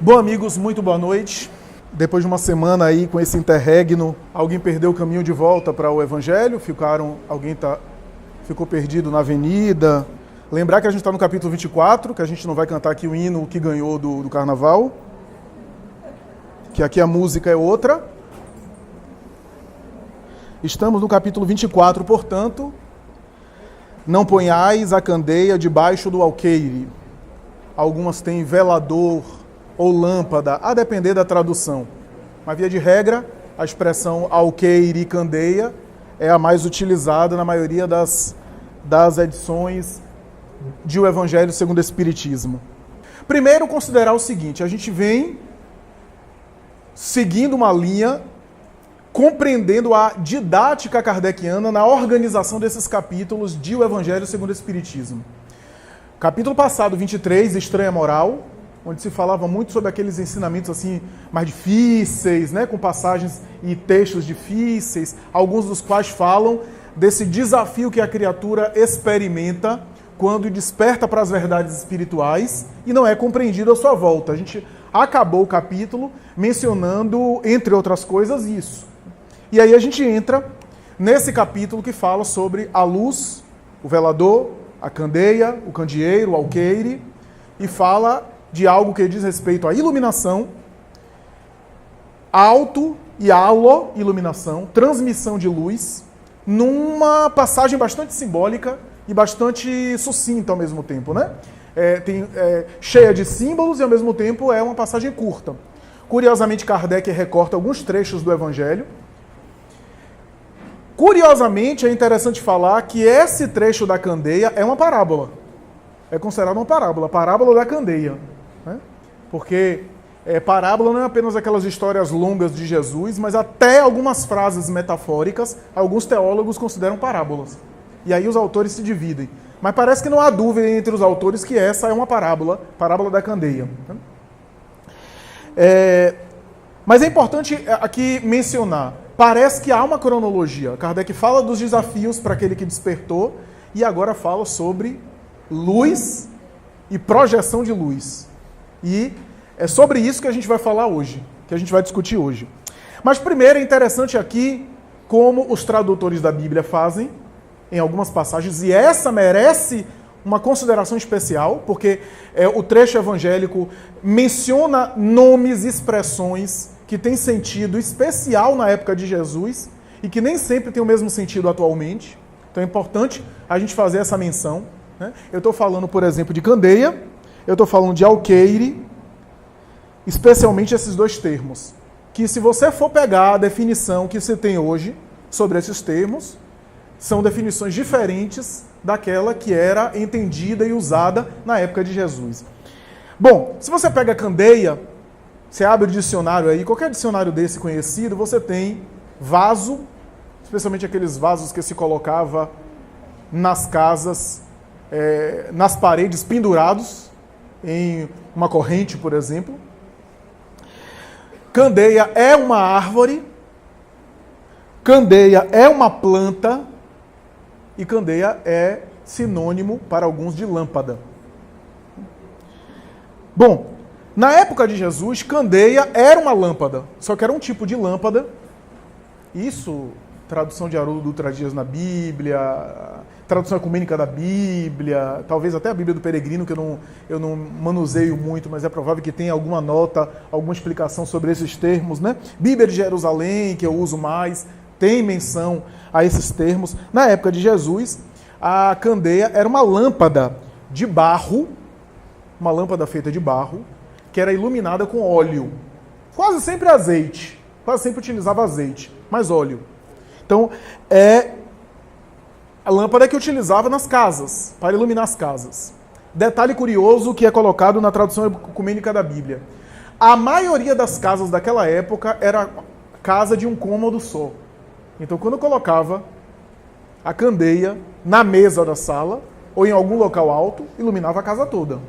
Bom, amigos, muito boa noite. Depois de uma semana aí com esse interregno, alguém perdeu o caminho de volta para o Evangelho? Ficou perdido na avenida? Lembrar que a gente está no capítulo 24, que a gente não vai cantar aqui o hino que ganhou do Carnaval, que aqui a música é outra. Estamos no capítulo 24, portanto, não ponhais a candeia debaixo do alqueire. Algumas têm velador ou lâmpada, a depender da tradução. Mas, via de regra, a expressão alqueire e candeia é a mais utilizada na maioria das edições de O Evangelho segundo o Espiritismo. Primeiro, considerar o seguinte: a gente vem seguindo uma linha, compreendendo a didática kardeciana na organização desses capítulos de O Evangelho segundo o Espiritismo. Capítulo passado, 23, Estranha Moral, onde se falava muito sobre aqueles ensinamentos assim mais difíceis, né, com passagens e textos difíceis, alguns dos quais falam desse desafio que a criatura experimenta quando desperta para as verdades espirituais e não é compreendido à sua volta. A gente acabou o capítulo mencionando, entre outras coisas, isso. E aí a gente entra nesse capítulo que fala sobre a luz, o velador, a candeia, o candeeiro, o alqueire, e fala de algo que diz respeito à iluminação, auto e halo iluminação, transmissão de luz, numa passagem bastante simbólica e bastante sucinta ao mesmo tempo, né? Cheia de símbolos e ao mesmo tempo é uma passagem curta. Curiosamente, Kardec recorta alguns trechos do Evangelho. Curiosamente, é interessante falar que esse trecho da candeia é uma parábola. É considerado uma parábola, a parábola da candeia. Né? Porque parábola não é apenas aquelas histórias longas de Jesus, mas até algumas frases metafóricas, alguns teólogos consideram parábolas. E aí os autores se dividem. Mas parece que não há dúvida entre os autores que essa é uma parábola, parábola da candeia. Mas é importante aqui mencionar, parece que há uma cronologia. Kardec fala dos desafios para aquele que despertou e agora fala sobre luz e projeção de luz. E é sobre isso que a gente vai falar hoje, que a gente vai discutir hoje. Mas primeiro é interessante aqui como os tradutores da Bíblia fazem em algumas passagens, e essa merece uma consideração especial, porque o trecho evangélico menciona nomes e expressões que têm sentido especial na época de Jesus e que nem sempre tem o mesmo sentido atualmente. Então é importante a gente fazer essa menção. Né? Eu estou falando, por exemplo, de candeia, eu estou falando de alqueire, especialmente esses dois termos, que se você for pegar a definição que se tem hoje sobre esses termos, são definições diferentes daquela que era entendida e usada na época de Jesus. Bom, se você pega candeia, você abre o dicionário aí, qualquer dicionário desse conhecido, você tem vaso, especialmente aqueles vasos que se colocava nas casas, nas paredes, pendurados em uma corrente, por exemplo. Candeia é uma árvore, candeia é uma planta e candeia é sinônimo para alguns de lâmpada. Bom, na época de Jesus, candeia era uma lâmpada, só que era um tipo de lâmpada. Isso, tradução de Haroldo Dutra Dias na Bíblia, tradução ecumênica da Bíblia, talvez até a Bíblia do Peregrino, que eu não manuseio muito, mas é provável que tenha alguma nota, alguma explicação sobre esses termos, né? Bíblia de Jerusalém, que eu uso mais, tem menção a esses termos. Na época de Jesus, a candeia era uma lâmpada de barro, uma lâmpada feita de barro, que era iluminada com óleo. Quase sempre azeite, quase sempre utilizava azeite, mas óleo. Então, a lâmpada que utilizava nas casas, para iluminar as casas. Detalhe curioso que é colocado na tradução ecumênica da Bíblia. A maioria das casas daquela época era casa de um cômodo só. Então, quando colocava a candeia na mesa da sala, ou em algum local alto, iluminava a casa toda.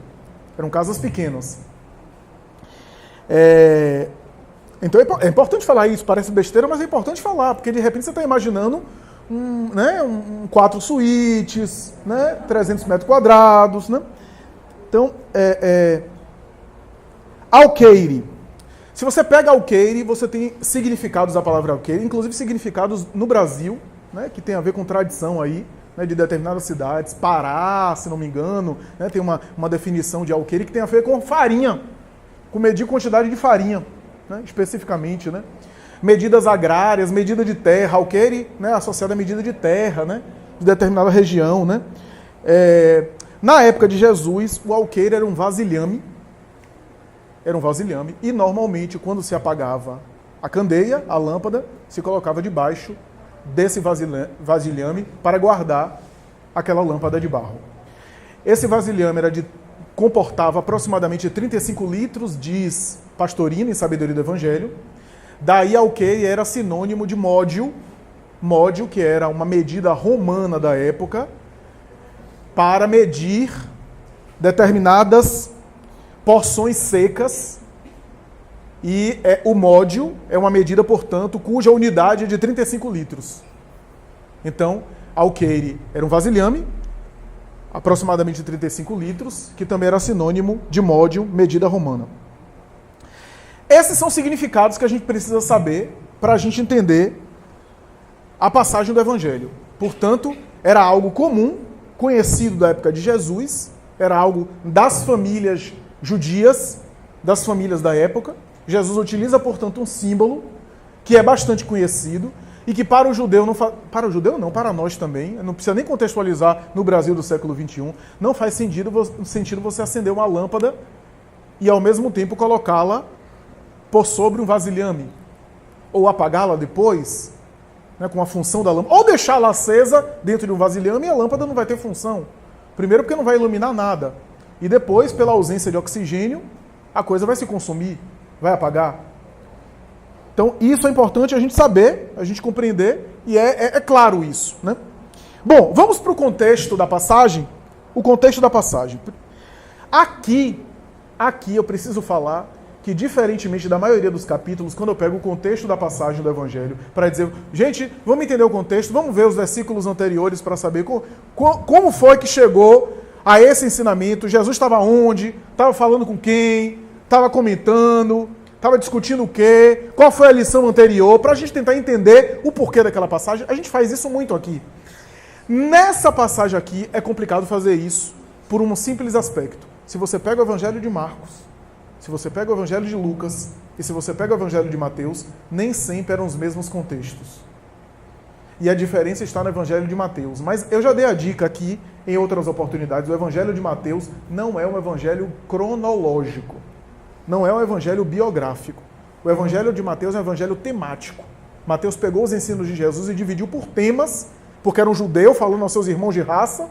Eram casas pequenas. Então é importante falar isso, parece besteira, mas é importante falar, porque de repente você está imaginando 4 suítes, né, 300 metros quadrados. Né? Então, alqueire. Se você pega alqueire, você tem significados da palavra alqueire, inclusive significados no Brasil, né, que tem a ver com tradição aí, né, de determinadas cidades. Pará, se não me engano, né, tem uma definição de alqueire que tem a ver com farinha, com medir quantidade de farinha, né, especificamente, né? Medidas agrárias, medida de terra, alqueire, né, associado à medida de terra, né, de determinada região, né? Na época de Jesus, o alqueire era um vasilhame, e normalmente quando se apagava a candeia, a lâmpada, se colocava debaixo desse vasilhame para guardar aquela lâmpada de barro. Esse vasilhame comportava aproximadamente 35 litros, diz Pastorino em Sabedoria do Evangelho. Daí alqueire era sinônimo de módio, que era uma medida romana da época, para medir determinadas porções secas, e o módio é uma medida, portanto, cuja unidade é de 35 litros. Então, alqueire era um vasilhame, aproximadamente 35 litros, que também era sinônimo de módio, medida romana. Esses são significados que a gente precisa saber para a gente entender a passagem do Evangelho. Portanto, era algo comum, conhecido da época de Jesus, era algo das famílias judias, das famílias da época. Jesus utiliza, portanto, um símbolo que é bastante conhecido e que para o judeu, para nós também, não precisa nem contextualizar no Brasil do século XXI, não faz sentido você acender uma lâmpada e ao mesmo tempo colocá-la por sobre um vasilhame, ou apagá-la depois, né, com a função da lâmpada, ou deixá-la acesa dentro de um vasilhame e a lâmpada não vai ter função. Primeiro porque não vai iluminar nada, e depois, pela ausência de oxigênio, a coisa vai se consumir, vai apagar. Então, isso é importante a gente saber, a gente compreender, e é claro isso, né? Bom, vamos para o contexto da passagem. O contexto da passagem. Aqui eu preciso falar que, diferentemente da maioria dos capítulos, quando eu pego o contexto da passagem do Evangelho para dizer, gente, vamos entender o contexto, vamos ver os versículos anteriores para saber como foi que chegou a esse ensinamento, Jesus estava onde, estava falando com quem, estava comentando, estava discutindo o quê, qual foi a lição anterior, para a gente tentar entender o porquê daquela passagem. A gente faz isso muito aqui. Nessa passagem aqui é complicado fazer isso por um simples aspecto. Se você pega o Evangelho de Marcos, se você pega o Evangelho de Lucas e se você pega o Evangelho de Mateus, nem sempre eram os mesmos contextos. E a diferença está no Evangelho de Mateus. Mas eu já dei a dica aqui, em outras oportunidades, o Evangelho de Mateus não é um evangelho cronológico. Não é um evangelho biográfico. O Evangelho de Mateus é um evangelho temático. Mateus pegou os ensinos de Jesus e dividiu por temas, porque era um judeu falando aos seus irmãos de raça.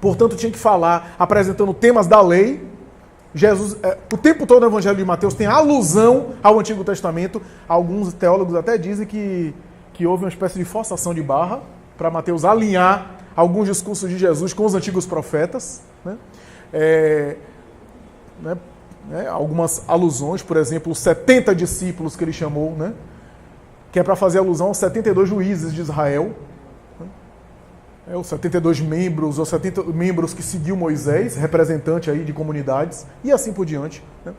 Portanto, tinha que falar apresentando temas da lei. Jesus, o tempo todo no Evangelho de Mateus tem alusão ao Antigo Testamento. Alguns teólogos até dizem que houve uma espécie de forçação de barra para Mateus alinhar alguns discursos de Jesus com os antigos profetas, né? Algumas alusões, por exemplo, os 70 discípulos que ele chamou, né? Que é para fazer alusão aos 72 juízes de Israel, né? Os 72 membros, os 70 membros que seguiu Moisés, representante aí de comunidades, e assim por diante, né?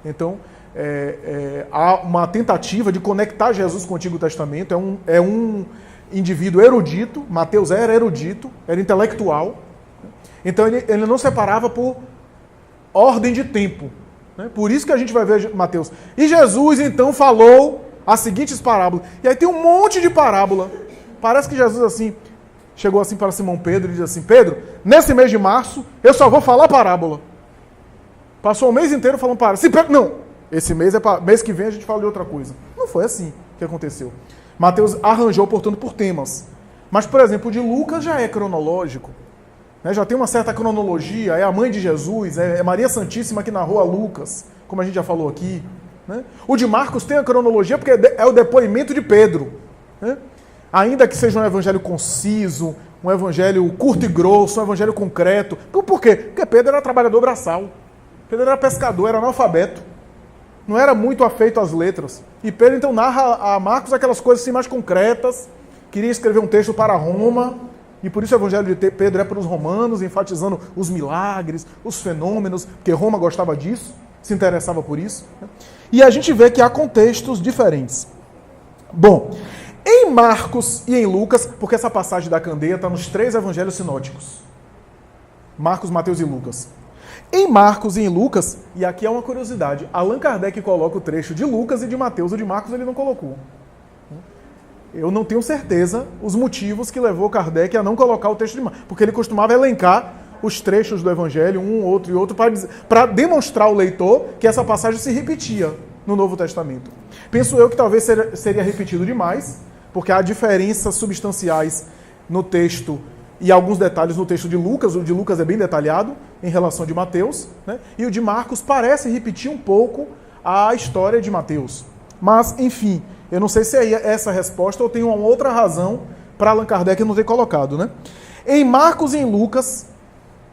Então, há uma tentativa de conectar Jesus com o Antigo Testamento. É um indivíduo erudito. Mateus era erudito, era intelectual. Então ele não separava por ordem de tempo, né? Por isso que a gente vai ver Mateus. E Jesus então falou as seguintes parábolas. E aí tem um monte de parábola. Parece que Jesus assim chegou assim para Simão Pedro e disse assim: Pedro, nesse mês de março eu só vou falar parábola. Passou o mês inteiro falando parábola. Não. Esse mês mês que vem a gente fala de outra coisa. Não foi assim que aconteceu. Mateus arranjou, portanto, por temas. Mas, por exemplo, o de Lucas já é cronológico, né? Já tem uma certa cronologia, é a mãe de Jesus, é Maria Santíssima que narrou a Lucas, como a gente já falou aqui, né? O de Marcos tem a cronologia porque é o depoimento de Pedro, né? Ainda que seja um evangelho conciso, um evangelho curto e grosso, um evangelho concreto. Por quê? Porque Pedro era trabalhador braçal. Pedro era pescador, era analfabeto. Não era muito afeito às letras. E Pedro, então, narra a Marcos aquelas coisas assim mais concretas. Queria escrever um texto para Roma. E por isso o Evangelho de Pedro é para os romanos, enfatizando os milagres, os fenômenos, porque Roma gostava disso. se interessava por isso. E a gente vê que há contextos diferentes. Bom, em Marcos e em Lucas, porque essa passagem da candeia está nos 3 evangelhos sinóticos. Marcos, Mateus e Lucas. Em Marcos e em Lucas, e aqui é uma curiosidade, Allan Kardec coloca o trecho de Lucas e de Mateus, o de Marcos ele não colocou. Eu não tenho certeza os motivos que levou Kardec a não colocar o texto de Marcos, porque ele costumava elencar os trechos do Evangelho, um, outro e outro, para demonstrar ao leitor que essa passagem se repetia no Novo Testamento. Penso eu que talvez seria repetido demais, porque há diferenças substanciais no texto e alguns detalhes no texto de Lucas. O de Lucas é bem detalhado em relação ao de Mateus, né? E o de Marcos parece repetir um pouco a história de Mateus. Mas, enfim, eu não sei se é essa a resposta ou tem uma outra razão para Allan Kardec não ter colocado, né? Em Marcos e em Lucas,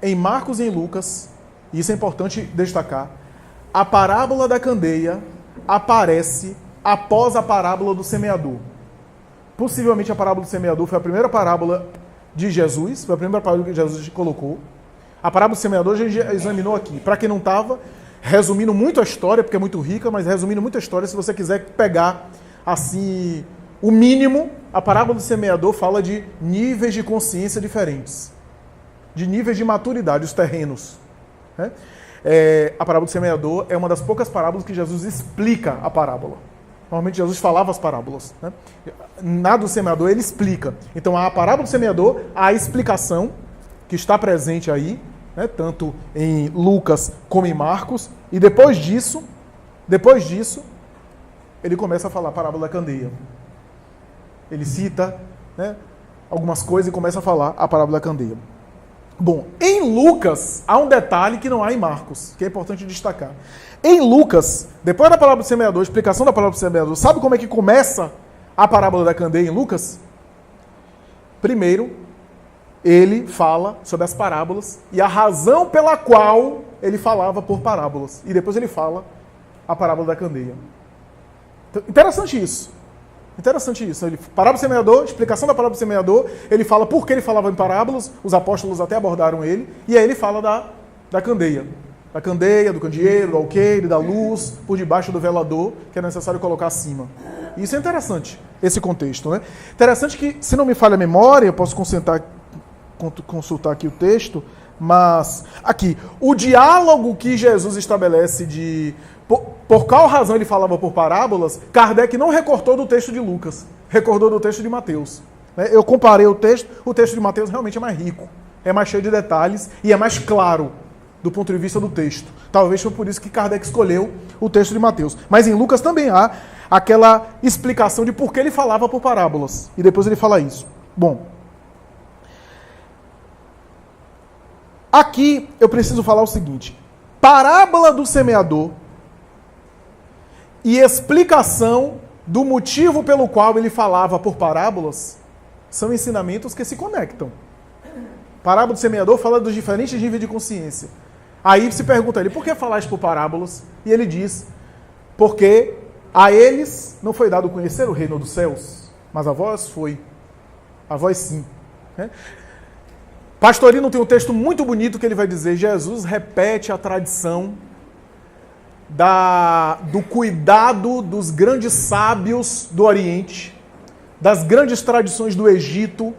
e isso é importante destacar, a parábola da candeia aparece após a parábola do semeador. Possivelmente a parábola do semeador foi a primeira parábola de Jesus, foi a primeira parábola que Jesus colocou. A parábola do semeador a gente já examinou aqui. Para quem não estava, resumindo muito a história, porque é muito rica, mas resumindo muito a história, se você quiser pegar assim o mínimo, a parábola do semeador fala de níveis de consciência diferentes, de níveis de maturidade, os terrenos, né? A parábola do semeador é uma das poucas parábolas que Jesus explica a parábola. Normalmente Jesus falava as parábolas, né? Na do semeador ele explica. Então a parábola do semeador, a explicação que está presente aí, né, tanto em Lucas como em Marcos, e depois disso, ele começa a falar a parábola da candeia. Ele cita, né, algumas coisas e começa a falar a parábola da candeia. Bom, em Lucas, há um detalhe que não há em Marcos, que é importante destacar. Em Lucas, depois da parábola do semeador, explicação da parábola do semeador, sabe como é que começa a parábola da candeia em Lucas? Primeiro, ele fala sobre as parábolas e a razão pela qual ele falava por parábolas. E depois ele fala a parábola da candeia. Então, interessante isso. Ele, parábola do semeador, explicação da parábola do semeador, ele fala por que ele falava em parábolas, os apóstolos até abordaram ele, e aí ele fala da candeia. Da candeia, do candeeiro, do alqueire, da luz, por debaixo do velador, que é necessário colocar acima. Isso é interessante, esse contexto, né? Interessante que, se não me falha a memória, eu posso consultar aqui o texto, mas aqui, o diálogo que Jesus estabelece por qual razão ele falava por parábolas, Kardec não recortou do texto de Lucas, recordou do texto de Mateus. Eu comparei o texto de Mateus realmente é mais rico, é mais cheio de detalhes e é mais claro do ponto de vista do texto. Talvez foi por isso que Kardec escolheu o texto de Mateus. Mas em Lucas também há aquela explicação de por que ele falava por parábolas. E depois ele fala isso. Bom, aqui eu preciso falar o seguinte. Parábola do semeador e explicação do motivo pelo qual ele falava por parábolas são ensinamentos que se conectam. Parábola do semeador fala dos diferentes níveis de consciência. Aí se pergunta a ele, por que falaste por parábolas? E ele diz, porque a eles não foi dado conhecer o reino dos céus, mas a vós foi. A vós sim. Pastorino tem um texto muito bonito que ele vai dizer, Jesus repete a tradição do cuidado dos grandes sábios do Oriente, das grandes tradições do Egito,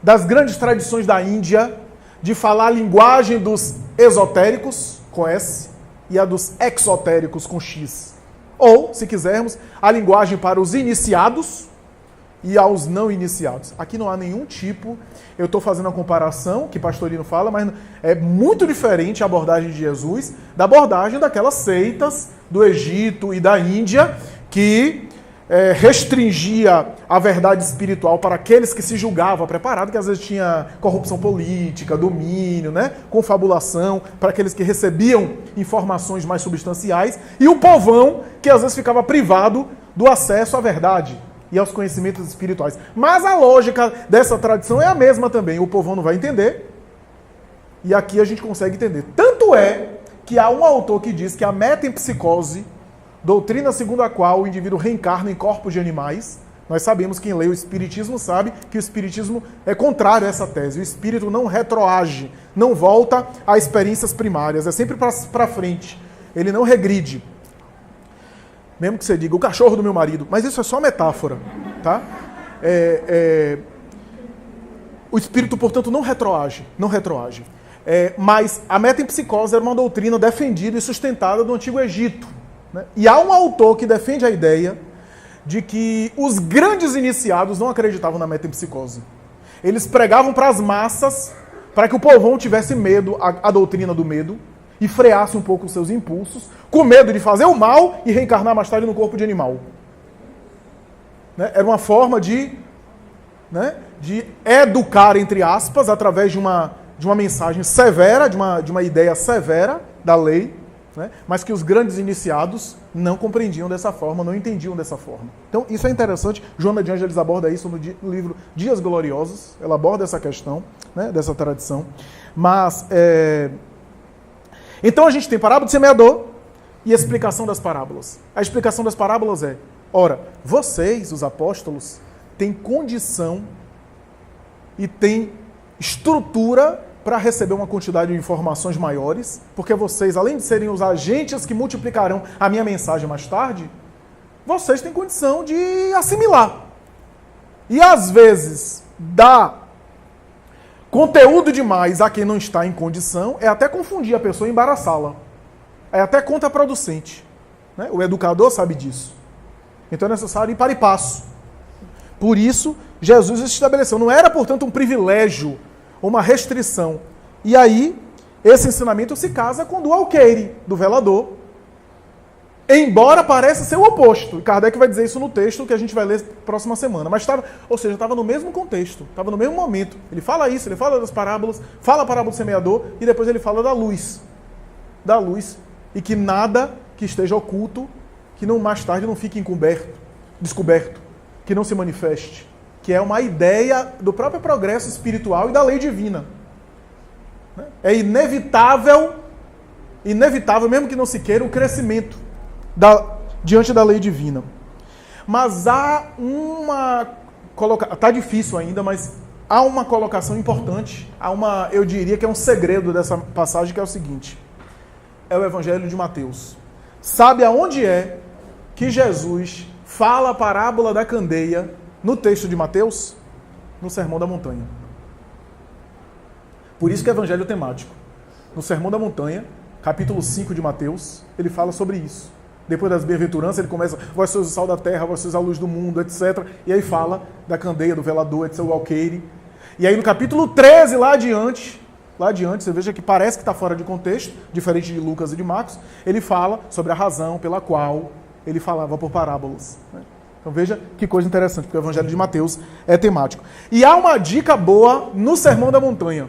das grandes tradições da Índia, de falar a linguagem dos esotéricos, com S, e a dos exotéricos, com X. Ou, se quisermos, a linguagem para os iniciados e aos não iniciados. Aqui não há nenhum tipo, eu estou fazendo a comparação, que Pastorino fala, mas é muito diferente a abordagem de Jesus da abordagem daquelas seitas do Egito e da Índia, que restringia a verdade espiritual para aqueles que se julgavam preparados, que às vezes tinha corrupção política, domínio, né? Confabulação, para aqueles que recebiam informações mais substanciais, e o povão que às vezes ficava privado do acesso à verdade e aos conhecimentos espirituais. Mas a lógica dessa tradição é a mesma também. O povão não vai entender, e aqui a gente consegue entender. Tanto é que há um autor que diz que a metempsicose, doutrina segundo a qual o indivíduo reencarna em corpos de animais, nós sabemos, quem lê o Espiritismo sabe que o Espiritismo é contrário a essa tese. O Espírito não retroage, não volta a experiências primárias, é sempre para frente. ele não regride. Mesmo que você diga, o cachorro do meu marido, mas isso é só metáfora, tá? O espírito, portanto, não retroage. Mas a metempsicose era uma doutrina defendida e sustentada no Antigo Egito, né? E há um autor que defende a ideia de que os grandes iniciados não acreditavam na metempsicose. Eles pregavam para as massas, para que o povão tivesse medo, a doutrina do medo, e freasse um pouco os seus impulsos, com medo de fazer o mal e reencarnar mais tarde no corpo de animal. Né? Era uma forma de educar, entre aspas, através de uma mensagem severa, de uma ideia severa da lei, né? Mas que os grandes iniciados não compreendiam dessa forma, não entendiam dessa forma. Então, isso é interessante. Joana de Ângeles aborda isso no livro Dias Gloriosos. Ela aborda essa questão, né, dessa tradição. Mas, então a gente tem parábola do semeador e a explicação das parábolas. A explicação das parábolas é, ora, vocês, os apóstolos, têm condição e têm estrutura para receber uma quantidade de informações maiores, porque vocês, além de serem os agentes que multiplicarão a minha mensagem mais tarde, vocês têm condição de assimilar. E às vezes, dar conteúdo demais a quem não está em condição é até confundir a pessoa e embaraçá-la. É até contraproducente. Né? O educador sabe disso. Então é necessário ir para e passo. Por isso, Jesus estabeleceu. Não era, portanto, um privilégio, uma restrição. E aí, esse ensinamento se casa com o do alqueire, do velador, embora pareça ser o oposto. E Kardec vai dizer isso no texto que a gente vai ler próxima semana. Mas estava no mesmo contexto, estava no mesmo momento. Ele fala isso, ele fala das parábolas, fala a parábola do semeador, e depois ele fala da luz. Da luz. E que nada que esteja oculto, que não mais tarde não fique descoberto, que não se manifeste. Que é uma ideia do próprio progresso espiritual e da lei divina. É inevitável, mesmo que não se queira, o crescimento diante da lei divina. Mas há está difícil ainda, mas há uma colocação importante, eu diria que é um segredo dessa passagem, que é o seguinte: é o Evangelho de Mateus. Sabe aonde é que Jesus fala a parábola da candeia no texto de Mateus? No Sermão da Montanha. Por isso que é evangelho temático. No Sermão da Montanha, capítulo 5 de Mateus, ele fala sobre isso. Depois das bem-aventuranças, ele começa, vós sois o sal da terra, vós sois a luz do mundo, etc. E aí fala da candeia, do velador, etc., o alqueire. E aí no capítulo 13, lá adiante, você veja que parece que está fora de contexto, diferente de Lucas e de Marcos, ele fala sobre a razão pela qual ele falava por parábolas. Então veja que coisa interessante, porque o Evangelho de Mateus é temático. E há uma dica boa no Sermão da Montanha.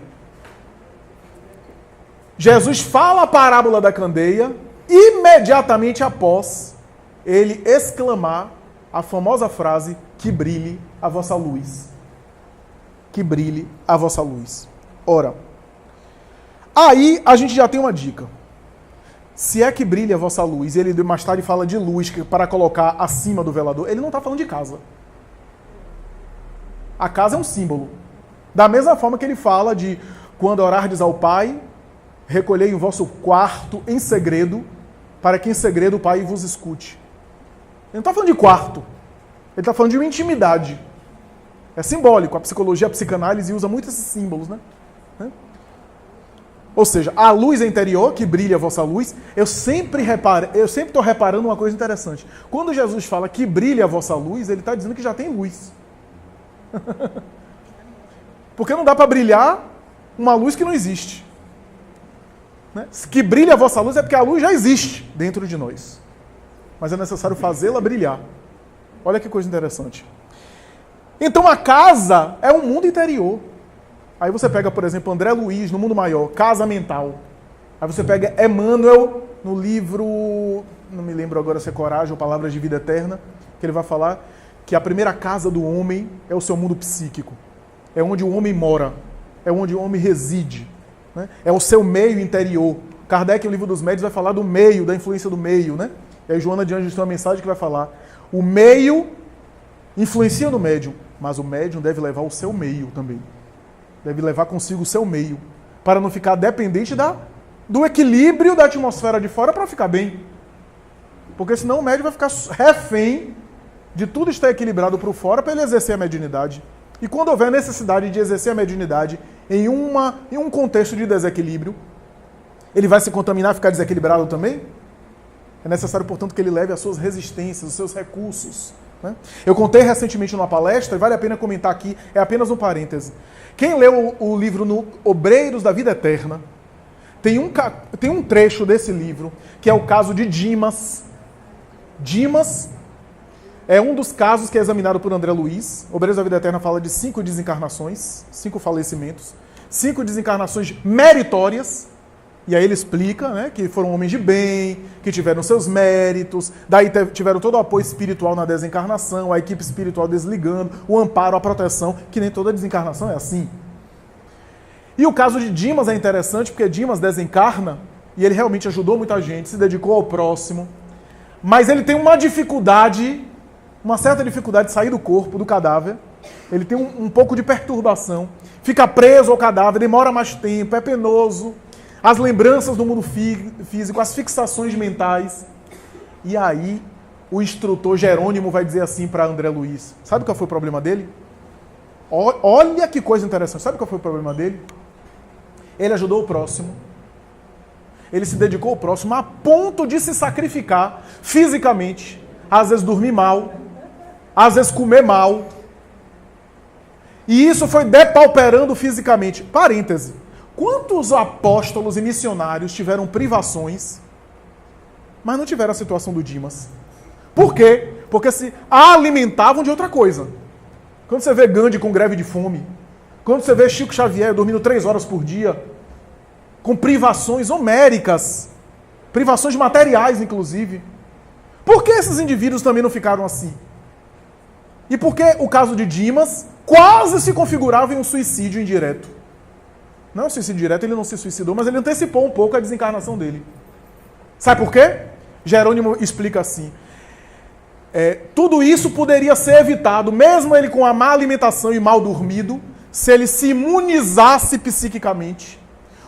Jesus fala a parábola da candeia, imediatamente após ele exclamar a famosa frase: que brilhe a vossa luz. Que brilhe a vossa luz. Ora, aí a gente já tem uma dica. Se é que brilha a vossa luz, e ele mais tarde fala de luz para colocar acima do velador, ele não está falando de casa. A casa é um símbolo. Da mesma forma que ele fala de quando orardes ao Pai, recolhei o vosso quarto em segredo, para que em segredo o Pai vos escute. Ele não está falando de quarto. Ele está falando de uma intimidade. É simbólico. A psicologia, a psicanálise usa muito esses símbolos, né? Ou seja, a luz interior, que brilha a vossa luz, eu sempre estou reparando uma coisa interessante. Quando Jesus fala que brilha a vossa luz, ele está dizendo que já tem luz. Porque não dá para brilhar uma luz que não existe. Né? Que brilha a vossa luz é porque a luz já existe dentro de nós. Mas é necessário fazê-la brilhar. Olha que coisa interessante. Então a casa é um mundo interior. Aí você pega, por exemplo, André Luiz, no Mundo Maior, Casa Mental. Aí você pega Emmanuel, no livro, não me lembro agora se é Coragem ou Palavras de Vida Eterna, que ele vai falar que a primeira casa do homem é o seu mundo psíquico. É onde o homem mora, é onde o homem reside. Né? É o seu meio interior. Kardec, no Livro dos Médiuns, vai falar do meio, da influência do meio. Né? E aí Joana de Ângeles tem uma mensagem que vai falar: o meio influencia no médium, mas o médium deve levar o seu meio também. Deve levar consigo o seu meio, para não ficar dependente da do equilíbrio da atmosfera de fora para ficar bem. Porque senão o médium vai ficar refém de tudo estar equilibrado por fora para ele exercer a mediunidade. E quando houver necessidade de exercer a mediunidade em um contexto de desequilíbrio, ele vai se contaminar e ficar desequilibrado também? É necessário, portanto, que ele leve as suas resistências, os seus recursos. Né? Eu contei recentemente numa palestra, e vale a pena comentar aqui, é apenas um parêntese. Quem leu o livro no Obreiros da Vida Eterna, tem um trecho desse livro, que é o caso de Dimas. Dimas é um dos casos que é examinado por André Luiz. Obreiros da Vida Eterna fala de 5 desencarnações, 5 falecimentos, 5 desencarnações meritórias. E aí ele explica, né, que foram homens de bem, que tiveram seus méritos, daí tiveram todo o apoio espiritual na desencarnação, a equipe espiritual desligando, o amparo, a proteção, que nem toda desencarnação é assim. E o caso de Dimas é interessante, porque Dimas desencarna, e ele realmente ajudou muita gente, se dedicou ao próximo, mas ele tem uma dificuldade, uma certa dificuldade de sair do corpo, do cadáver, ele tem um pouco de perturbação, fica preso ao cadáver, demora mais tempo, é penoso, as lembranças do mundo físico, as fixações mentais. E aí, o instrutor Jerônimo vai dizer assim para André Luiz, sabe qual foi o problema dele? Olha que coisa interessante, sabe qual foi o problema dele? Ele ajudou o próximo, ele se dedicou ao próximo a ponto de se sacrificar fisicamente, às vezes dormir mal, às vezes comer mal, e isso foi depauperando fisicamente. Parêntese. Quantos apóstolos e missionários tiveram privações, mas não tiveram a situação do Dimas? Por quê? Porque se alimentavam de outra coisa. Quando você vê Gandhi com greve de fome, quando você vê Chico Xavier dormindo 3 horas por dia, com privações homéricas, privações materiais, inclusive, por que esses indivíduos também não ficaram assim? E por que o caso de Dimas quase se configurava em um suicídio indireto? Não é um suicídio direto, ele não se suicidou, mas ele antecipou um pouco a desencarnação dele. Sabe por quê? Jerônimo explica assim. Tudo isso poderia ser evitado, mesmo ele com a má alimentação e mal dormido, se ele se imunizasse psiquicamente.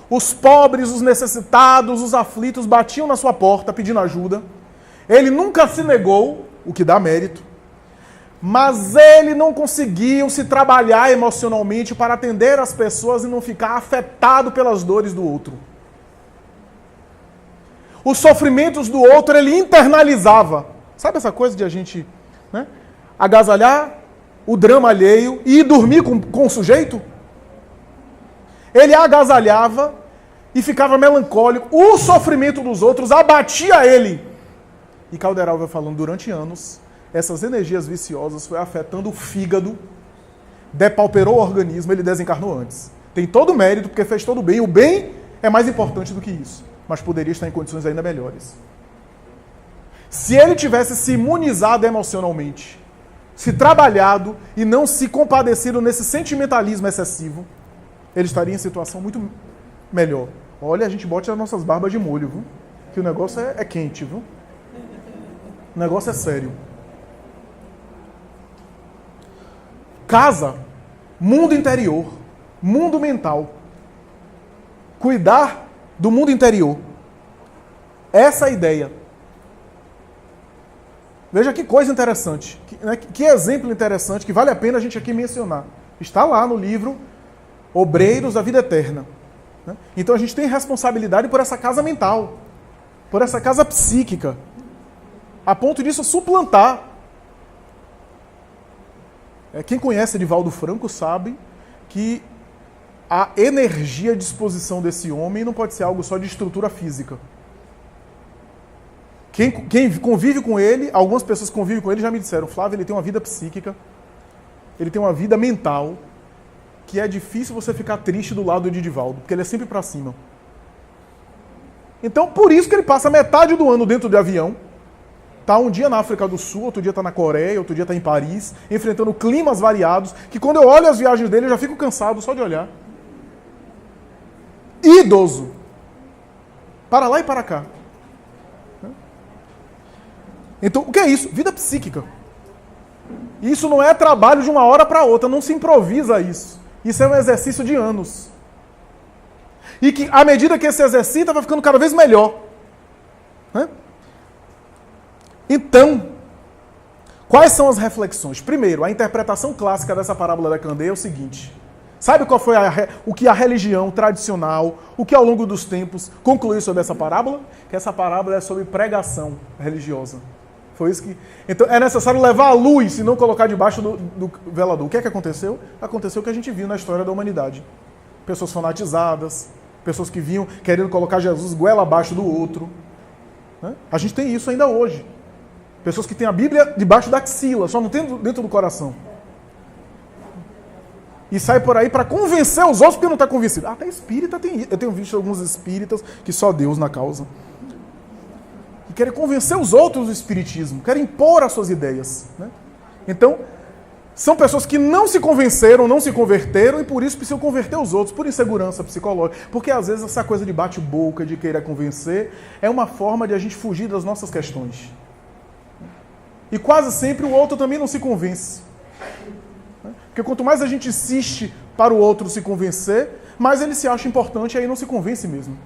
Os pobres, os necessitados, os aflitos batiam na sua porta pedindo ajuda. Ele nunca se negou, o que dá mérito. Mas ele não conseguiu se trabalhar emocionalmente para atender as pessoas e não ficar afetado pelas dores do outro. Os sofrimentos do outro ele internalizava. Sabe essa coisa de a gente, né, agasalhar o drama alheio e ir dormir com o sujeito? Ele agasalhava e ficava melancólico. O sofrimento dos outros abatia ele. E Calderal vai falando durante anos. Essas energias viciosas foi afetando o fígado, depauperou o organismo, ele desencarnou antes. Tem todo o mérito, porque fez todo o bem. O bem é mais importante do que isso, mas poderia estar em condições ainda melhores. Se ele tivesse se imunizado emocionalmente, se trabalhado e não se compadecido nesse sentimentalismo excessivo, ele estaria em situação muito melhor. Olha, a gente bota as nossas barbas de molho, viu? Que o negócio é quente, viu? O negócio é sério. Casa, mundo interior, mundo mental. Cuidar do mundo interior. Essa é a ideia. Veja que coisa interessante, que exemplo interessante, que vale a pena a gente aqui mencionar. Está lá no livro Obreiros da Vida Eterna. Então a gente tem responsabilidade por essa casa mental, por essa casa psíquica, a ponto disso suplantar. Quem conhece Divaldo Franco sabe que a energia à disposição desse homem não pode ser algo só de estrutura física. Quem convive com ele, algumas pessoas que convivem com ele já me disseram, Flávio, ele tem uma vida psíquica, ele tem uma vida mental, que é difícil você ficar triste do lado de Divaldo, porque ele é sempre para cima. Então, por isso que ele passa metade do ano dentro de avião, está um dia na África do Sul, outro dia está na Coreia, outro dia está em Paris, enfrentando climas variados, que quando eu olho as viagens dele, eu já fico cansado só de olhar. Idoso. Para lá e para cá. Então, o que é isso? Vida psíquica. Isso não é trabalho de uma hora para outra, não se improvisa isso. Isso é um exercício de anos. E que, à medida que se exercita, vai ficando cada vez melhor. Né? Então, quais são as reflexões? Primeiro, a interpretação clássica dessa parábola da candeia é o seguinte. Sabe qual foi o que a religião tradicional, o que ao longo dos tempos concluiu sobre essa parábola? Que essa parábola é sobre pregação religiosa. Foi isso que... Então é necessário levar a luz e não colocar debaixo do velador. O que é que aconteceu? Aconteceu o que a gente viu na história da humanidade. Pessoas fanatizadas, pessoas que vinham querendo colocar Jesus goela abaixo do outro. Né? A gente tem isso ainda hoje. Pessoas que têm a Bíblia debaixo da axila, só não tem dentro do coração. E sai por aí para convencer os outros porque não está convencido. Até espírita tem isso. Eu tenho visto alguns espíritas que só Deus na causa. Que querem convencer os outros do espiritismo, querem impor as suas ideias. Né? Então, são pessoas que não se convenceram, não se converteram e por isso precisam converter os outros, por insegurança psicológica. Porque às vezes essa coisa de bate-boca, de querer convencer, é uma forma de a gente fugir das nossas questões. E quase sempre o outro também não se convence. Porque quanto mais a gente insiste para o outro se convencer, mais ele se acha importante e aí não se convence mesmo.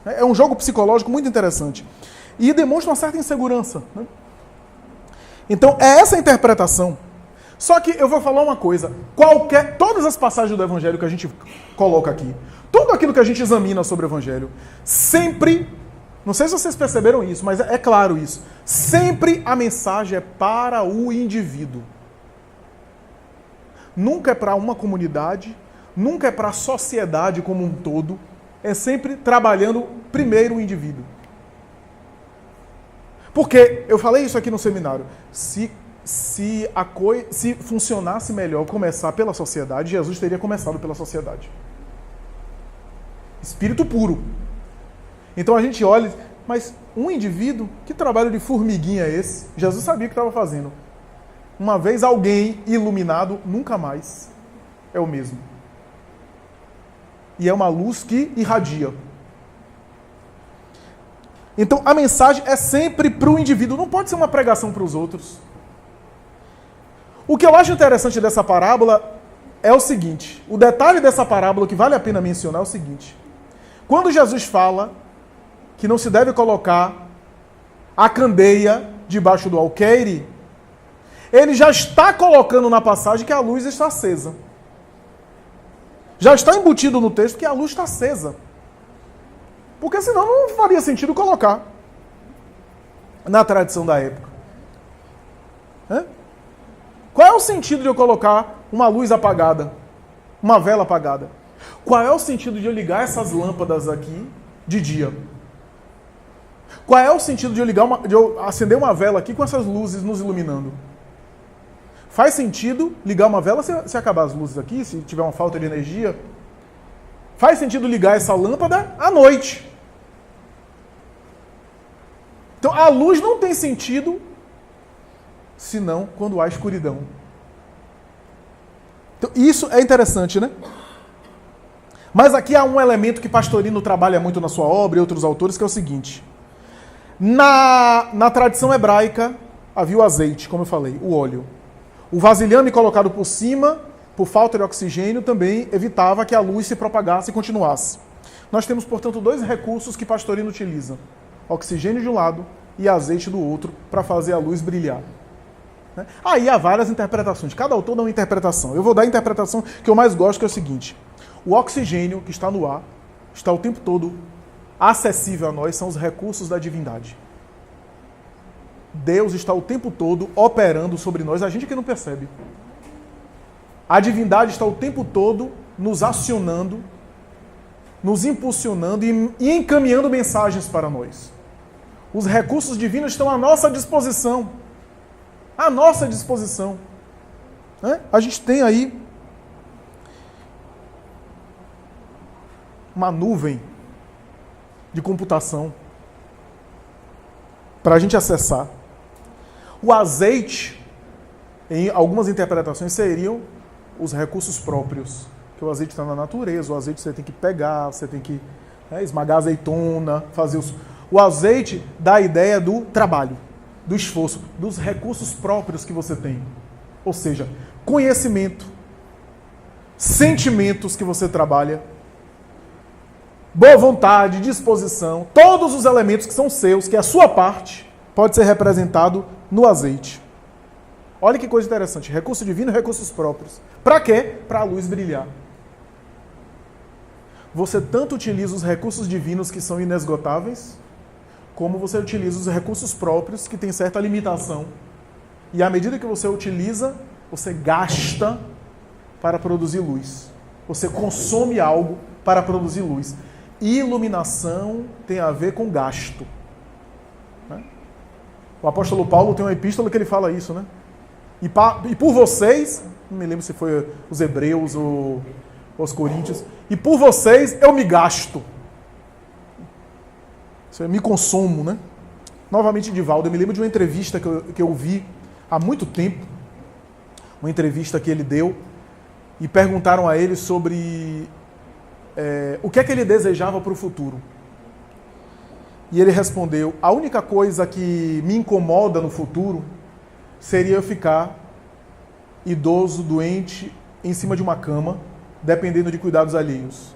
É um jogo psicológico muito interessante. E demonstra uma certa insegurança. Né? Então, é essa interpretação. Só que eu vou falar uma coisa. Todas as passagens do Evangelho que a gente coloca aqui, tudo aquilo que a gente examina sobre o Evangelho, sempre, não sei se vocês perceberam isso, mas é claro isso, sempre a mensagem é para o indivíduo. Nunca é para uma comunidade, nunca é para a sociedade como um todo. É sempre trabalhando primeiro o indivíduo. Porque, eu falei isso aqui no seminário, se funcionasse melhor começar pela sociedade, Jesus teria começado pela sociedade. Espírito puro. Então a gente olha, mas um indivíduo, que trabalho de formiguinha é esse? Jesus sabia o que estava fazendo. Uma vez alguém iluminado, nunca mais é o mesmo. E é uma luz que irradia. Então a mensagem é sempre para o indivíduo, não pode ser uma pregação para os outros. O que eu acho interessante dessa parábola é o seguinte, o detalhe dessa parábola que vale a pena mencionar é o seguinte. Quando Jesus fala que não se deve colocar a candeia debaixo do alqueire, ele já está colocando na passagem que a luz está acesa. Já está embutido no texto que a luz está acesa. Porque senão não faria sentido colocar na tradição da época. Qual é o sentido de eu colocar uma luz apagada? Uma vela apagada? Qual é o sentido de eu ligar essas lâmpadas aqui de dia? Qual é o sentido de eu acender uma vela aqui com essas luzes nos iluminando? Faz sentido ligar uma vela se acabar as luzes aqui, se tiver uma falta de energia? Faz sentido ligar essa lâmpada à noite. Então a luz não tem sentido senão quando há escuridão. Então isso é interessante, né? Mas aqui há um elemento que Pastorino trabalha muito na sua obra e outros autores, que é o seguinte. Na tradição hebraica havia o azeite, como eu falei, o óleo. O vasilhame colocado por cima, por falta de oxigênio, também evitava que a luz se propagasse e continuasse. Nós temos, portanto, dois recursos que Pastorino utiliza. Oxigênio de um lado e azeite do outro, para fazer a luz brilhar. Aí há várias interpretações. Cada autor dá uma interpretação. Eu vou dar a interpretação que eu mais gosto, que é o seguinte. O oxigênio que está no ar, está o tempo todo acessível a nós, são os recursos da divindade. Deus está o tempo todo operando sobre nós, a gente que não percebe. A divindade está o tempo todo nos acionando, nos impulsionando e encaminhando mensagens para nós. Os recursos divinos estão à nossa disposição. À nossa disposição. A gente tem aí uma nuvem de computação para a gente acessar. O azeite, em algumas interpretações, seriam os recursos próprios. Que o azeite está na natureza, o azeite você tem que pegar, você tem que esmagar a azeitona, fazer os... O azeite dá a ideia do trabalho, do esforço, dos recursos próprios que você tem. Ou seja, conhecimento, sentimentos que você trabalha, boa vontade, disposição, todos os elementos que são seus, que é a sua parte, pode ser representado no azeite. Olha que coisa interessante, recurso divino e recursos próprios. Para quê? Para a luz brilhar. Você tanto utiliza os recursos divinos que são inesgotáveis, como você utiliza os recursos próprios que têm certa limitação. E à medida que você utiliza, você gasta para produzir luz. Você consome algo para produzir luz. Iluminação tem a ver com gasto. Né? O apóstolo Paulo tem uma epístola que ele fala isso, né? E por vocês, não me lembro se foi os hebreus ou os coríntios, e por vocês eu me gasto. Eu me consumo, né? Novamente, Divaldo, eu me lembro de uma entrevista que eu vi há muito tempo, uma entrevista que ele deu, e perguntaram a ele sobre o que é que ele desejava para o futuro. E ele respondeu, a única coisa que me incomoda no futuro seria eu ficar idoso, doente, em cima de uma cama, dependendo de cuidados alheios.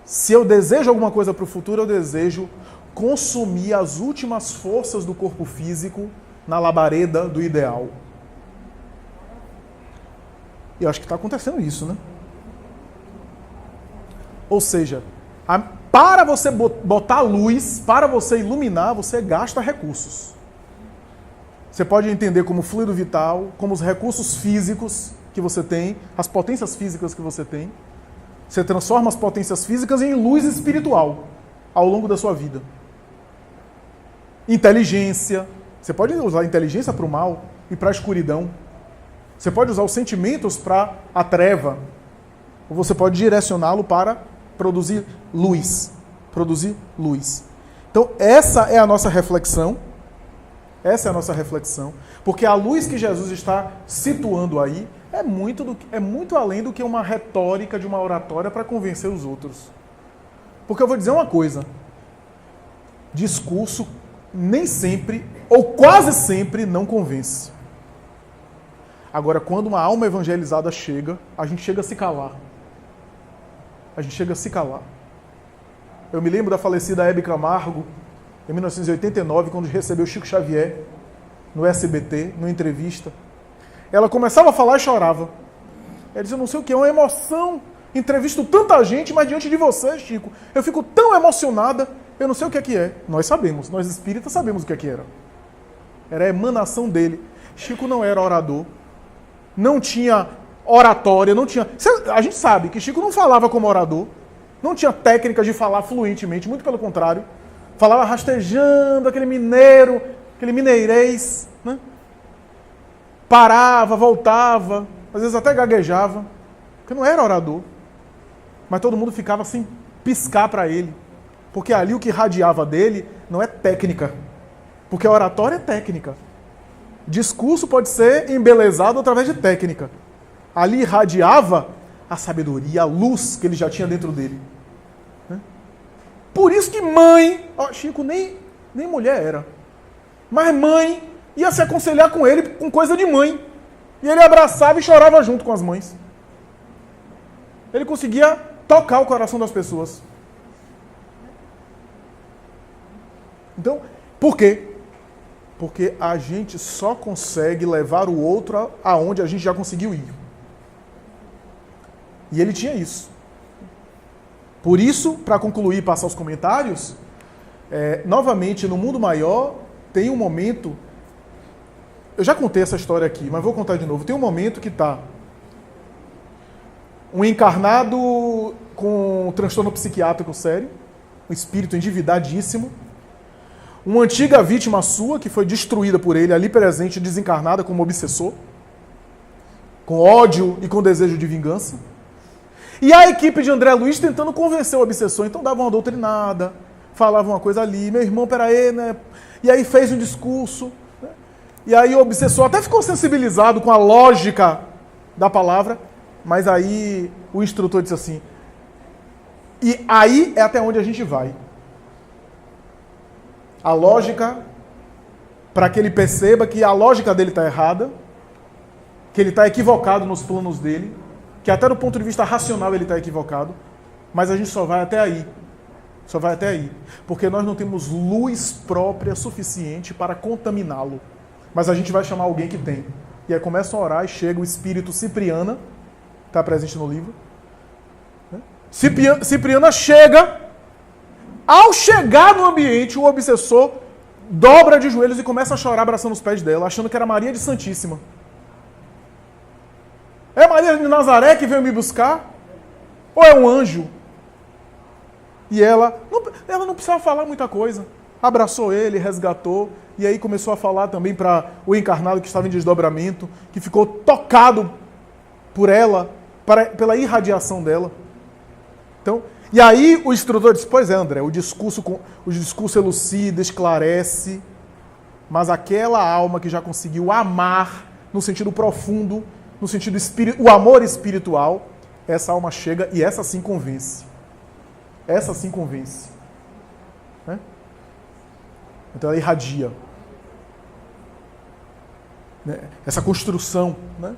Se eu desejo alguma coisa para o futuro, eu desejo consumir as últimas forças do corpo físico na labareda do ideal. E eu acho que está acontecendo isso, né? Ou seja, para você botar luz, para você iluminar, você gasta recursos. Você pode entender como fluido vital, como os recursos físicos que você tem, as potências físicas que você tem. Você transforma as potências físicas em luz espiritual ao longo da sua vida. Inteligência. Você pode usar a inteligência para o mal e para a escuridão. Você pode usar os sentimentos para a treva. Ou você pode direcioná-lo para produzir luz. Produzir luz. Então, essa é a nossa reflexão. Essa é a nossa reflexão. Porque a luz que Jesus está situando aí é muito além do que uma retórica de uma oratória para convencer os outros. Porque eu vou dizer uma coisa. Discurso nem sempre, ou quase sempre, não convence. Agora, quando uma alma evangelizada chega, a gente chega a se calar. A gente chega a se calar. Eu me lembro da falecida Hebe Camargo, em 1989, quando recebeu Chico Xavier, no SBT, numa entrevista. Ela começava a falar e chorava. Ela disse, eu não sei o que, é uma emoção. Entrevisto tanta gente, mas diante de você, Chico, eu fico tão emocionada, eu não sei o que é. Nós sabemos, nós espíritas sabemos o que era. Era a emanação dele. Chico não era orador, não tinha oratória, não tinha... A gente sabe que Chico não falava como orador, não tinha técnica de falar fluentemente, muito pelo contrário. Falava rastejando, aquele mineiro, aquele mineirês, né? Parava, voltava, às vezes até gaguejava, porque não era orador. Mas todo mundo ficava sem piscar para ele, porque ali o que radiava dele não é técnica, porque a oratória é técnica. Discurso pode ser embelezado através de técnica. Ali irradiava a sabedoria, a luz que ele já tinha dentro dele. Por isso que mãe... Chico nem mulher era. Mas mãe ia se aconselhar com ele com coisa de mãe. E ele abraçava e chorava junto com as mães. Ele conseguia tocar o coração das pessoas. Então, por quê? Porque a gente só consegue levar o outro aonde a gente já conseguiu ir. E ele tinha isso. Por isso, para concluir e passar os comentários, novamente, no mundo maior, tem um momento... Eu já contei essa história aqui, mas vou contar de novo. Tem um momento que está um encarnado com um transtorno psiquiátrico sério, um espírito endividadíssimo, uma antiga vítima sua, que foi destruída por ele, ali presente, desencarnada como obsessor, com ódio e com desejo de vingança. E a equipe de André Luiz tentando convencer o obsessor. Então dava uma doutrinada, falava uma coisa ali, meu irmão, peraí, né? E aí fez um discurso. Né? E aí o obsessor até ficou sensibilizado com a lógica da palavra, mas aí o instrutor disse assim, e aí é até onde a gente vai. A lógica, para que ele perceba que a lógica dele está errada, que ele está equivocado nos planos dele, que até do ponto de vista racional ele está equivocado, mas a gente só vai até aí. Só vai até aí. Porque nós não temos luz própria suficiente para contaminá-lo. Mas a gente vai chamar alguém que tem. E aí começam a orar e chega o espírito Cipriana, está presente no livro. Cipriana chega. Ao chegar no ambiente, o obsessor dobra de joelhos e começa a chorar abraçando os pés dela, achando que era Maria de Santíssima. É Maria de Nazaré que veio me buscar? Ou é um anjo? E ela não precisava falar muita coisa. Abraçou ele, resgatou, e aí começou a falar também para o encarnado que estava em desdobramento, que ficou tocado por ela, pela irradiação dela. Então, e aí o instrutor disse, pois é, André, o discurso elucida, esclarece, mas aquela alma que já conseguiu amar no sentido profundo, no sentido o amor espiritual, essa alma chega e essa sim convence. Essa sim convence. Né? Então ela irradia. Né? Essa construção, né?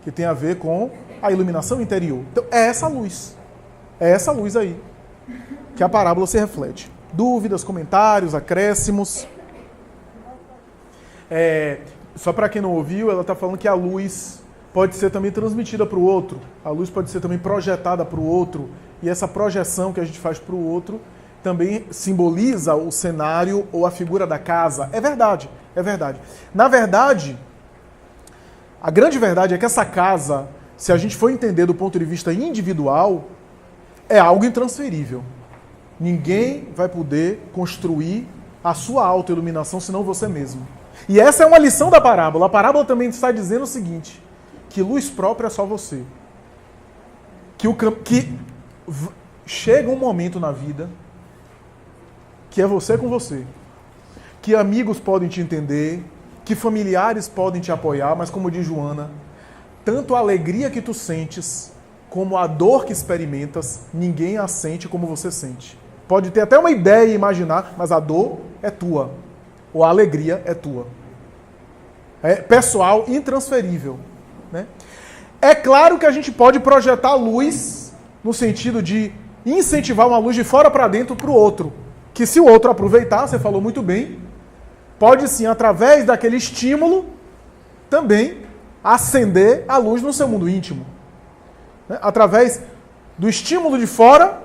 Que tem a ver com a iluminação interior. Então é essa luz. É essa luz aí que a parábola se reflete. Dúvidas, comentários, acréscimos. Só para quem não ouviu, ela está falando que a luz pode ser também transmitida para o outro. A luz pode ser também projetada para o outro. E essa projeção que a gente faz para o outro também simboliza o cenário ou a figura da casa. É verdade, é verdade. Na verdade, a grande verdade é que essa casa, se a gente for entender do ponto de vista individual, é algo intransferível. Ninguém vai poder construir a sua autoiluminação senão você mesmo. E essa é uma lição da parábola. A parábola também está dizendo o seguinte, que luz própria é só você. Que chega um momento na vida que é você com você. Que amigos podem te entender, que familiares podem te apoiar, mas como diz Joana, tanto a alegria que tu sentes como a dor que experimentas, ninguém a sente como você sente. Pode ter até uma ideia e imaginar, mas a dor é tua. Ou a alegria é tua. É pessoal, intransferível. Né? É claro que a gente pode projetar luz no sentido de incentivar uma luz de fora para dentro para o outro. Que se o outro aproveitar, você falou muito bem, pode sim, através daquele estímulo, também acender a luz no seu mundo íntimo. Através do estímulo de fora,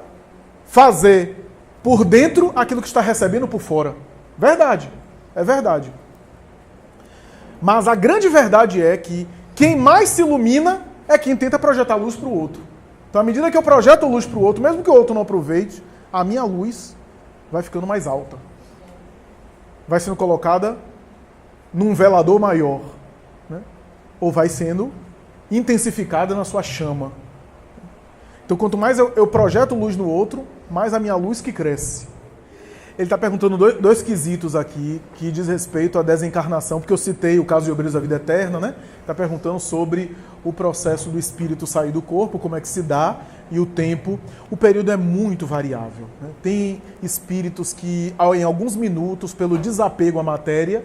fazer por dentro aquilo que está recebendo por fora. Verdade, é verdade. Mas a grande verdade é que quem mais se ilumina é quem tenta projetar luz para o outro. Então, à medida que eu projeto luz para o outro, mesmo que o outro não aproveite, a minha luz vai ficando mais alta. Vai sendo colocada num velador maior. Né? Ou vai sendo intensificada na sua chama. Então, quanto mais eu projeto luz no outro, mais a minha luz que cresce. Ele está perguntando dois quesitos aqui, que diz respeito à desencarnação, porque eu citei o caso de Obreiros da Vida Eterna, né? Está perguntando sobre o processo do espírito sair do corpo, como é que se dá, e o tempo. O período é muito variável. Né? Tem espíritos que, em alguns minutos, pelo desapego à matéria,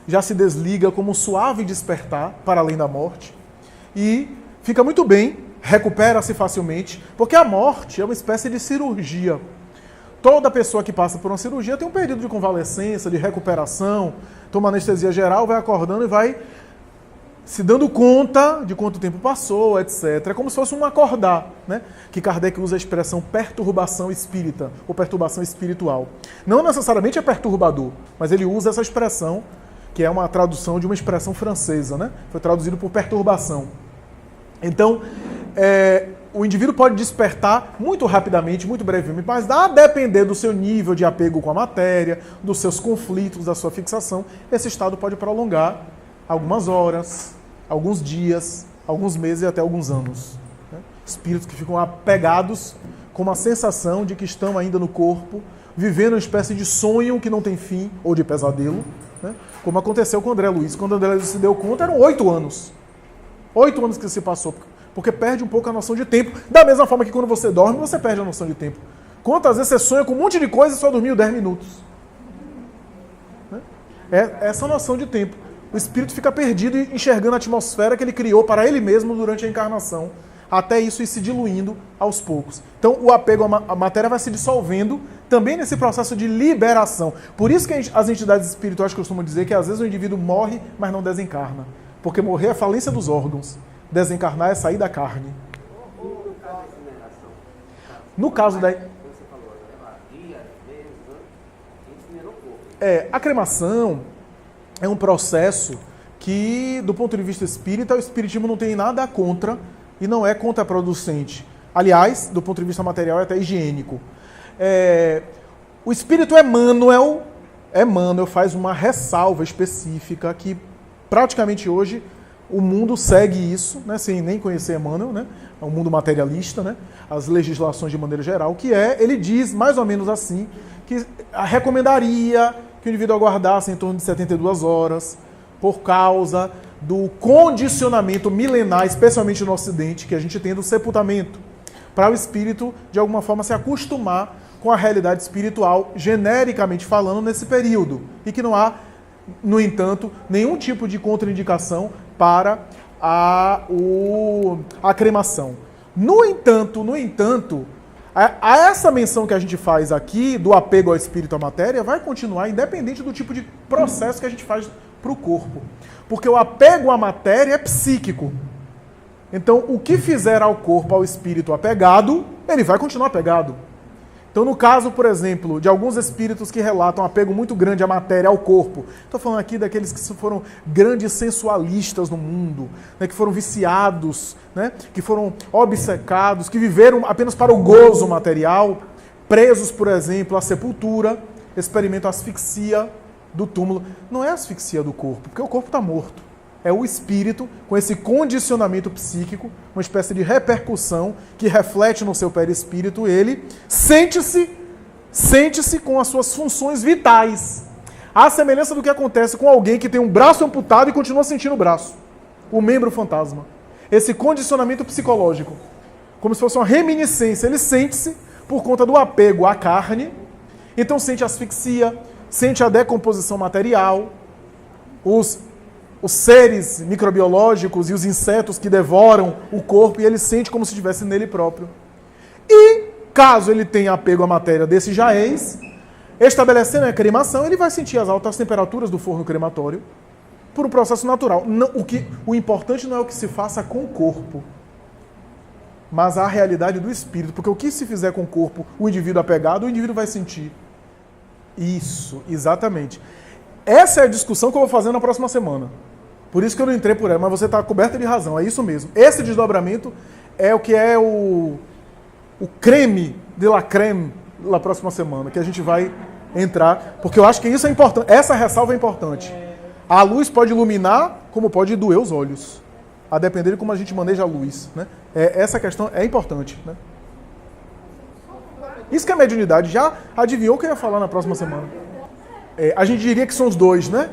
já se desliga como um suave despertar para além da morte. E fica muito bem, recupera-se facilmente, porque a morte é uma espécie de cirurgia. Toda pessoa que passa por uma cirurgia tem um período de convalescença, de recuperação, toma anestesia geral, vai acordando e vai se dando conta de quanto tempo passou, etc. É como se fosse um acordar, né? Que Kardec usa a expressão perturbação espírita, ou perturbação espiritual. Não necessariamente é perturbador, mas ele usa essa expressão, que é uma tradução de uma expressão francesa, né? Foi traduzido por perturbação. Então, o indivíduo pode despertar muito rapidamente, muito brevemente, mas a depender do seu nível de apego com a matéria, dos seus conflitos, da sua fixação, esse estado pode prolongar algumas horas, alguns dias, alguns meses e até alguns anos. Né? Espíritos que ficam apegados com uma sensação de que estão ainda no corpo, vivendo uma espécie de sonho que não tem fim, ou de pesadelo, né? Como aconteceu com o André Luiz. Quando o André Luiz se deu conta, eram 8 anos. 8 anos que se passou, porque perde um pouco a noção de tempo. Da mesma forma que quando você dorme, você perde a noção de tempo. Quantas vezes você sonha com um monte de coisa e só dormiu 10 minutos? É essa noção de tempo. O espírito fica perdido enxergando a atmosfera que ele criou para ele mesmo durante a encarnação. até isso ir se diluindo aos poucos. Então, o apego à matéria vai se dissolvendo também nesse processo de liberação. Por isso que as entidades espirituais costumam dizer que às vezes o indivíduo morre, mas não desencarna. Porque morrer é a falência dos órgãos. Desencarnar é sair da carne. No caso da... a cremação é um processo que, do ponto de vista espírita, o espiritismo não tem nada contra e não é contraproducente. Aliás, do ponto de vista material, é até higiênico. O espírito Emmanuel faz uma ressalva específica que praticamente hoje o mundo segue isso, né, sem nem conhecer Emmanuel, né, é um mundo materialista, né, as legislações de maneira geral, que ele diz mais ou menos assim, que recomendaria que o indivíduo aguardasse em torno de 72 horas, por causa do condicionamento milenar, especialmente no Ocidente, que a gente tem do sepultamento, para o espírito, de alguma forma, se acostumar com a realidade espiritual, genericamente falando, nesse período. E que não há, no entanto, nenhum tipo de contraindicação para a cremação. No entanto, essa menção que a gente faz aqui, do apego ao espírito à matéria, vai continuar independente do tipo de processo que a gente faz para o corpo. Porque o apego à matéria é psíquico. Então, o que fizer ao corpo, ao espírito apegado, ele vai continuar apegado. Então, no caso, por exemplo, de alguns espíritos que relatam um apego muito grande à matéria, ao corpo. Estou falando aqui daqueles que foram grandes sensualistas no mundo, né, que foram viciados, né, que foram obcecados, que viveram apenas para o gozo material, presos, por exemplo, à sepultura, experimentam a asfixia do túmulo. Não é a asfixia do corpo, porque o corpo está morto. É o espírito, com esse condicionamento psíquico, uma espécie de repercussão que reflete no seu perispírito, ele sente-se com as suas funções vitais. À semelhança do que acontece com alguém que tem um braço amputado e continua sentindo o braço. O membro fantasma. Esse condicionamento psicológico, como se fosse uma reminiscência, ele sente-se por conta do apego à carne, então sente asfixia, sente a decomposição material, os seres microbiológicos e os insetos que devoram o corpo, e ele sente como se estivesse nele próprio. E, caso ele tenha apego à matéria desse jaez, estabelecendo a cremação, ele vai sentir as altas temperaturas do forno crematório por um processo natural. O importante não é o que se faça com o corpo, mas a realidade do espírito, porque o que se fizer com o corpo, o indivíduo apegado, o indivíduo vai sentir. Isso, exatamente. Essa é a discussão que eu vou fazer na próxima semana. Por isso que eu não entrei por ela, mas você está coberta de razão, é isso mesmo. Esse desdobramento é o que é o creme de la creme na próxima semana, que a gente vai entrar, porque eu acho que isso é importante, essa ressalva é importante. A luz pode iluminar, como pode doer os olhos, a depender de como a gente maneja a luz, né? Essa questão é importante, né? Isso que é mediunidade. Já adivinhou o que eu ia falar na próxima semana? A gente diria que são os dois, né?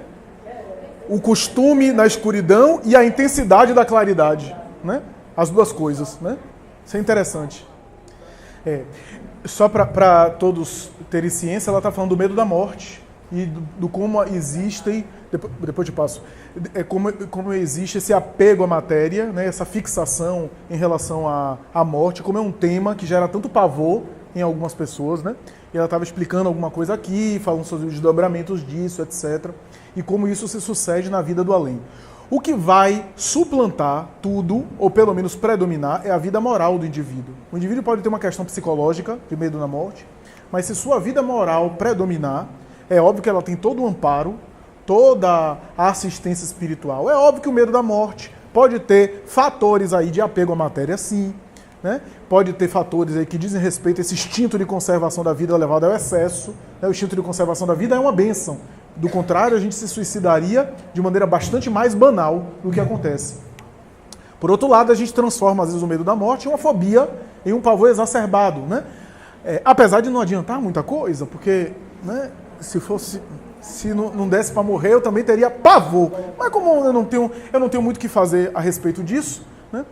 O costume na escuridão e a intensidade da claridade, né? As duas coisas, né? Isso é interessante. Só para todos terem ciência, ela está falando do medo da morte e do como existem, depois eu passo, como existe esse apego à matéria, né? Essa fixação em relação à morte, como é um tema que gera tanto pavor em algumas pessoas, né? E ela estava explicando alguma coisa aqui, falando sobre os desdobramentos disso, etc. E como isso se sucede na vida do além. O que vai suplantar tudo, ou pelo menos predominar, é a vida moral do indivíduo. O indivíduo pode ter uma questão psicológica, de medo da morte, mas se sua vida moral predominar, é óbvio que ela tem todo o amparo, toda a assistência espiritual. É óbvio que o medo da morte pode ter fatores aí de apego à matéria, sim, né? Pode ter fatores aí que dizem respeito a esse instinto de conservação da vida levado ao excesso, né? O instinto de conservação da vida é uma bênção. Do contrário, a gente se suicidaria de maneira bastante mais banal do que acontece. Por outro lado, a gente transforma, às vezes, o medo da morte em uma fobia, em um pavor exacerbado, né? Apesar de não adiantar muita coisa, porque, né, se não desse para morrer, eu também teria pavor. Mas como eu não tenho muito o que fazer a respeito disso, né?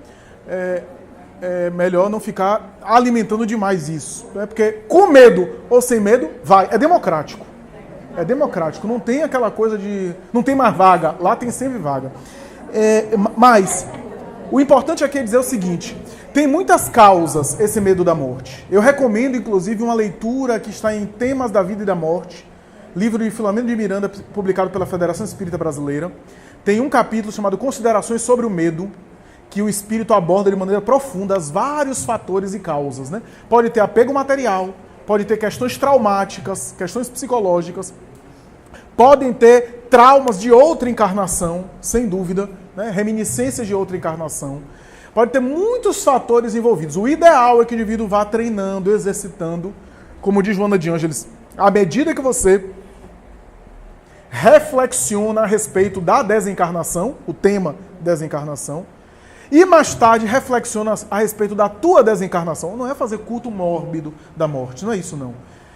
É melhor não ficar alimentando demais isso, né? Porque com medo ou sem medo, vai. É democrático. É democrático. Não tem aquela coisa de... Não tem mais vaga. Lá tem sempre vaga. Mas o importante aqui é dizer o seguinte, Tem muitas causas esse medo da morte. Eu recomendo, inclusive, uma leitura que está em Temas da Vida e da Morte, livro de Filomeno de Miranda, publicado pela Federação Espírita Brasileira. Tem um capítulo chamado Considerações sobre o Medo, que o espírito aborda de maneira profunda os vários fatores e causas, né? Pode ter apego material, pode ter questões traumáticas, questões psicológicas, podem ter traumas de outra encarnação, sem dúvida, né? Reminiscências de outra encarnação. Pode ter muitos fatores envolvidos. O ideal é que o indivíduo vá treinando, exercitando, como diz Joana de Ângeles, à medida que você reflexiona a respeito da desencarnação, o tema desencarnação, e mais tarde reflexiona a respeito da tua desencarnação. Não é fazer culto mórbido da morte, não é isso não.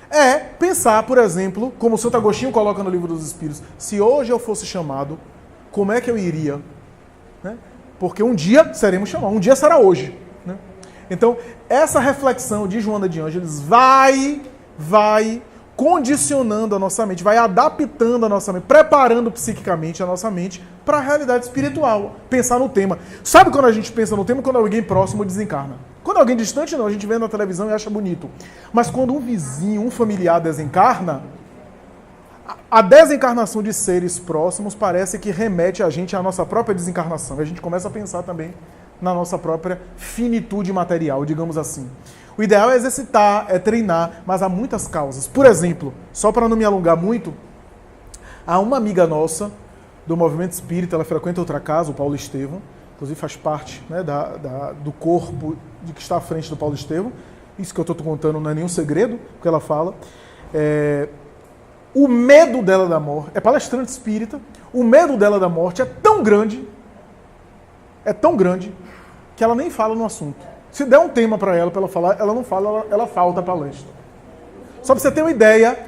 É pensar, por exemplo, como o Santo Agostinho coloca no Livro dos Espíritos, se hoje eu fosse chamado, como é que eu iria? Né? Porque um dia seremos chamados, um dia será hoje. Né? Então, essa reflexão de Joana de Ângeles vai condicionando a nossa mente, vai adaptando a nossa mente, preparando psiquicamente a nossa mente para a realidade espiritual. Pensar no tema. Sabe quando a gente pensa no tema? Quando alguém próximo desencarna. Quando alguém distante, não. A gente vê na televisão e acha bonito. Mas quando um vizinho, um familiar desencarna, a desencarnação de seres próximos parece que remete a gente à nossa própria desencarnação. E a gente começa a pensar também na nossa própria finitude material, digamos assim. O ideal é exercitar, é treinar, mas há muitas causas. Por exemplo, só para não me alongar muito, há uma amiga nossa do movimento espírita, ela frequenta outra casa, o Paulo Estevão, inclusive faz parte, né, do corpo de que está à frente do Paulo Estevão. Isso que eu estou contando não é nenhum segredo, o que ela fala. O medo dela da morte, é palestrante espírita, o medo dela da morte é tão grande, que ela nem fala no assunto. Se der um tema para ela falar, ela não fala, ela falta a palestra. Só para você ter uma ideia,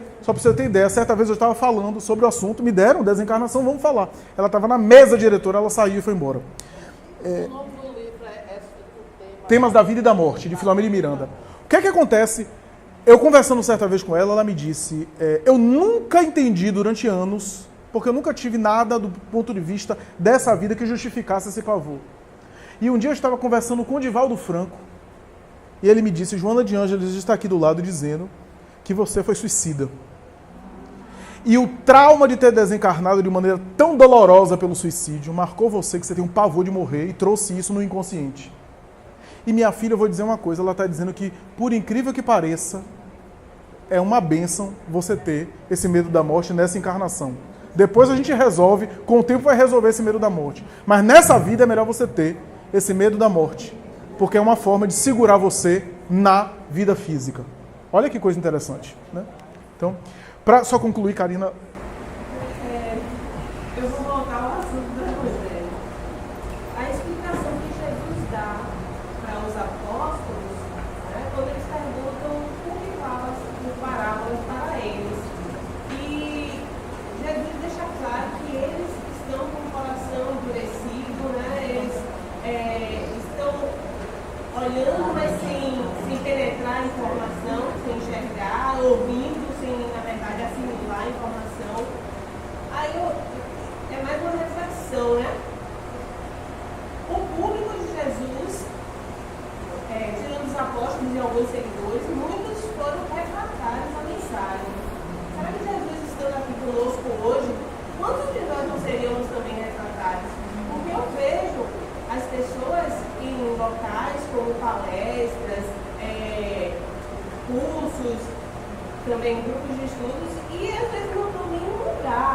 certa vez eu estava falando sobre o assunto, me deram desencarnação, vamos falar. Ela estava na mesa diretora, ela saiu e foi embora. O nome do livro é Temas da Vida e da Morte, de Filomeno de Miranda. O que é que acontece? Eu conversando certa vez com ela, ela me disse, eu nunca entendi durante anos, porque eu nunca tive nada do ponto de vista dessa vida que justificasse esse pavor. E um dia eu estava conversando com o Divaldo Franco, e ele me disse, Joana de Ângeles está aqui do lado dizendo que você foi suicida. E o trauma de ter desencarnado de maneira tão dolorosa pelo suicídio marcou você, que você tem um pavor de morrer, e trouxe isso no inconsciente. E minha filha, eu vou dizer uma coisa, ela está dizendo que, por incrível que pareça, é uma bênção você ter esse medo da morte nessa encarnação. Depois a gente resolve, com o tempo vai resolver esse medo da morte. Mas nessa vida é melhor você ter esse medo da morte, porque é uma forma de segurar você na vida física. Olha que coisa interessante, né? Então, para só concluir, Karina... Eu vou voltar ao assunto do Evangelho. A explicação que Jesus dá para os apóstolos, né, quando eles perguntam por que fala de parábolas para eles. E Jesus deixa claro que eles estão com o coração endurecido, né, eles estão olhando, mas sem penetrar a informação, sem enxergar, ouvindo, sem, na verdade, assimilar a informação. Aí é mais uma reflexão, né? O público de Jesus, tirando os apóstolos e alguns seguidores, muitos foram refratários à mensagem. Será que Jesus estando aqui conosco hoje, quantos de nós não seríamos também refratários? Porque eu vejo as pessoas em locais como palestras, cursos, também grupos de estudos, e às vezes não estão nem no lugar